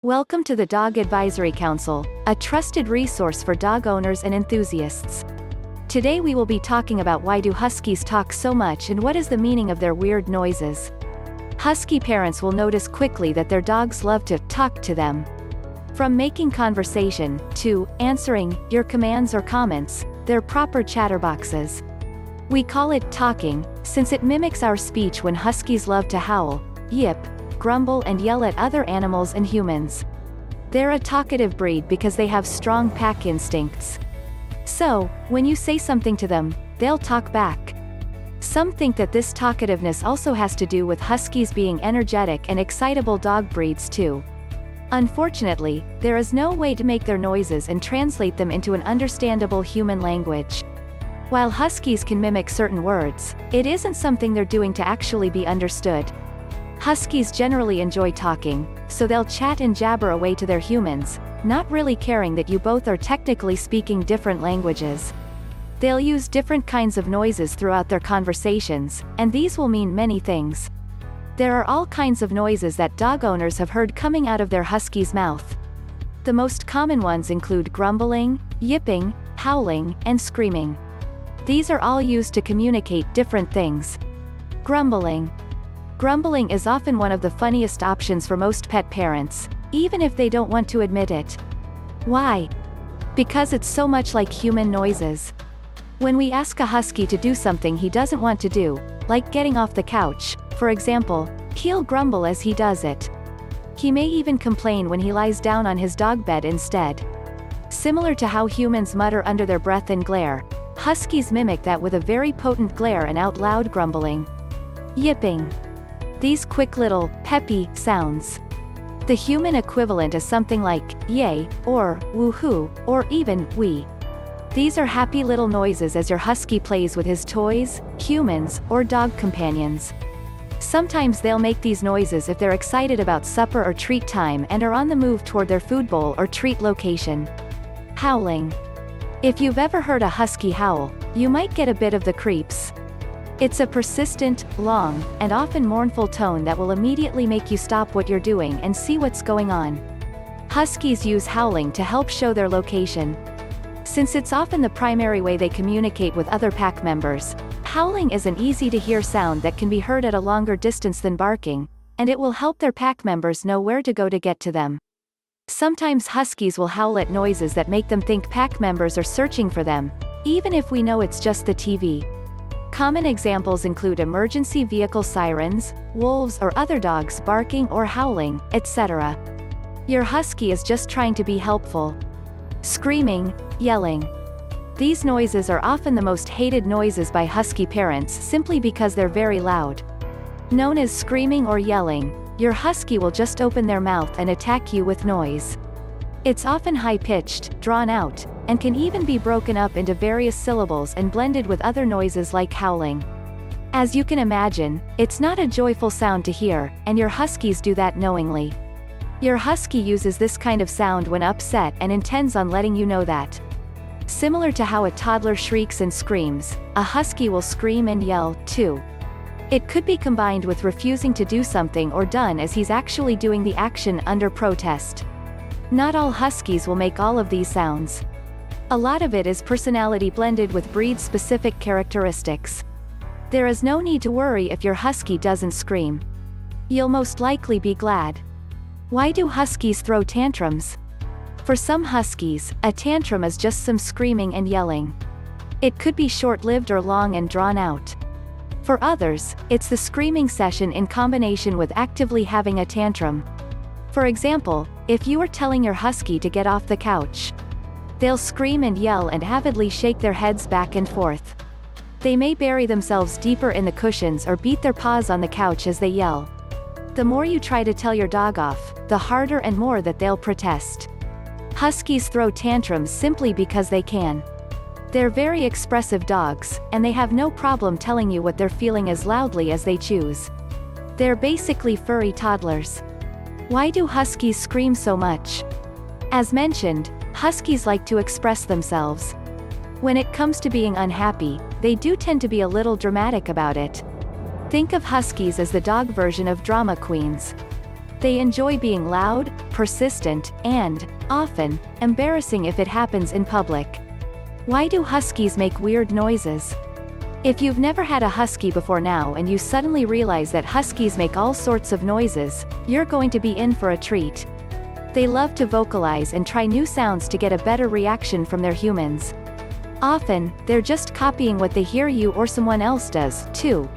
Welcome to the Dog Advisory Council, a trusted resource for dog owners and enthusiasts. Today we will be talking about why do Huskies talk so much and what is the meaning of their weird noises. Husky parents will notice quickly that their dogs love to talk to them. From making conversation, to answering your commands or comments, they're proper chatterboxes. We call it talking, since it mimics our speech when Huskies love to howl, yip, grumble and yell at other animals and humans. They're a talkative breed because they have strong pack instincts. So, when you say something to them, they'll talk back. Some think that this talkativeness also has to do with Huskies being energetic and excitable dog breeds too. Unfortunately, there is no way to make their noises and translate them into an understandable human language. While Huskies can mimic certain words, it isn't something they're doing to actually be understood. Huskies generally enjoy talking, so they'll chat and jabber away to their humans, not really caring that you both are technically speaking different languages. They'll use different kinds of noises throughout their conversations, and these will mean many things. There are all kinds of noises that dog owners have heard coming out of their Husky's mouth. The most common ones include grumbling, yipping, howling, and screaming. These are all used to communicate different things. Grumbling. Grumbling is often one of the funniest options for most pet parents, even if they don't want to admit it. Why? Because it's so much like human noises. When we ask a husky to do something he doesn't want to do, like getting off the couch, for example, he'll grumble as he does it. He may even complain when he lies down on his dog bed instead. Similar to how humans mutter under their breath and glare, Huskies mimic that with a very potent glare and out loud grumbling. Yipping. These quick little, peppy, sounds. The human equivalent is something like, yay, or, woohoo, or even, wee. These are happy little noises as your husky plays with his toys, humans, or dog companions. Sometimes they'll make these noises if they're excited about supper or treat time and are on the move toward their food bowl or treat location. Howling. If you've ever heard a husky howl, you might get a bit of the creeps. It's a persistent, long, and often mournful tone that will immediately make you stop what you're doing and see what's going on. Huskies use howling to help show their location. Since it's often the primary way they communicate with other pack members, howling is an easy-to-hear sound that can be heard at a longer distance than barking, and it will help their pack members know where to go to get to them. Sometimes Huskies will howl at noises that make them think pack members are searching for them, even if we know it's just the TV. Common examples include emergency vehicle sirens, wolves or other dogs barking or howling, etc. Your husky is just trying to be helpful. Screaming, yelling. These noises are often the most hated noises by husky parents simply because they're very loud. Known as screaming or yelling, your husky will just open their mouth and attack you with noise. It's often high-pitched, drawn out, and can even be broken up into various syllables and blended with other noises like howling. As you can imagine, it's not a joyful sound to hear, and your huskies do that knowingly. Your husky uses this kind of sound when upset and intends on letting you know that. Similar to how a toddler shrieks and screams, a husky will scream and yell, too. It could be combined with refusing to do something or done as he's actually doing the action under protest. Not all huskies will make all of these sounds. A lot of it is personality blended with breed-specific characteristics. There is no need to worry if your husky doesn't scream. You'll most likely be glad. Why do huskies throw tantrums? For some huskies, a tantrum is just some screaming and yelling. It could be short-lived or long and drawn out. For others, it's the screaming session in combination with actively having a tantrum. For example, if you are telling your husky to get off the couch, they'll scream and yell and avidly shake their heads back and forth. They may bury themselves deeper in the cushions or beat their paws on the couch as they yell. The more you try to tell your dog off, the harder and more that they'll protest. Huskies throw tantrums simply because they can. They're very expressive dogs, and they have no problem telling you what they're feeling as loudly as they choose. They're basically furry toddlers. Why do huskies scream so much? As mentioned, huskies like to express themselves. When it comes to being unhappy, they do tend to be a little dramatic about it. Think of huskies as the dog version of drama queens. They enjoy being loud, persistent, and, often, embarrassing if it happens in public. Why do huskies make weird noises? If you've never had a husky before now and you suddenly realize that huskies make all sorts of noises, you're going to be in for a treat. They love to vocalize and try new sounds to get a better reaction from their humans. Often, they're just copying what they hear you or someone else does, too.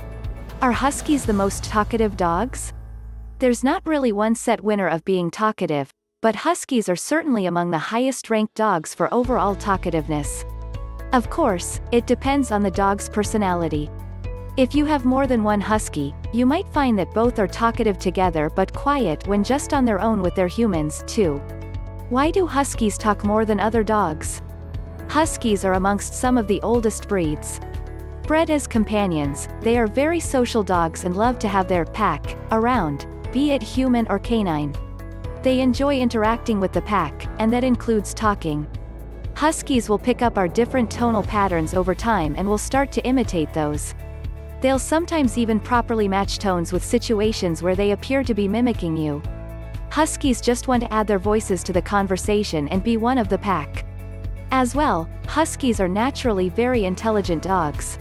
Are huskies the most talkative dogs? There's not really one set winner of being talkative, but huskies are certainly among the highest-ranked dogs for overall talkativeness. Of course, it depends on the dog's personality. If you have more than one husky, you might find that both are talkative together but quiet when just on their own with their humans, too. Why do huskies talk more than other dogs? Huskies are amongst some of the oldest breeds. Bred as companions, they are very social dogs and love to have their pack around, be it human or canine. They enjoy interacting with the pack, and that includes talking. Huskies will pick up our different tonal patterns over time and will start to imitate those. They'll sometimes even properly match tones with situations where they appear to be mimicking you. Huskies just want to add their voices to the conversation and be one of the pack. As well, huskies are naturally very intelligent dogs.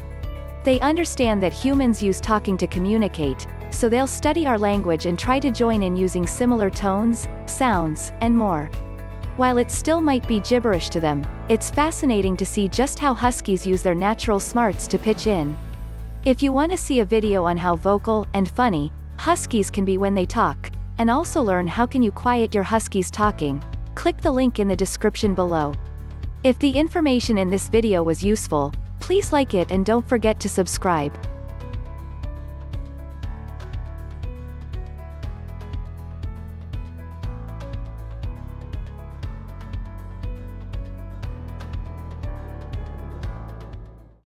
They understand that humans use talking to communicate, so they'll study our language and try to join in using similar tones, sounds, and more. While it still might be gibberish to them, it's fascinating to see just how huskies use their natural smarts to pitch in. If you want to see a video on how vocal and funny huskies can be when they talk, and also learn how can you quiet your huskies talking, click the link in the description below. If the information in this video was useful, please like it and don't forget to subscribe.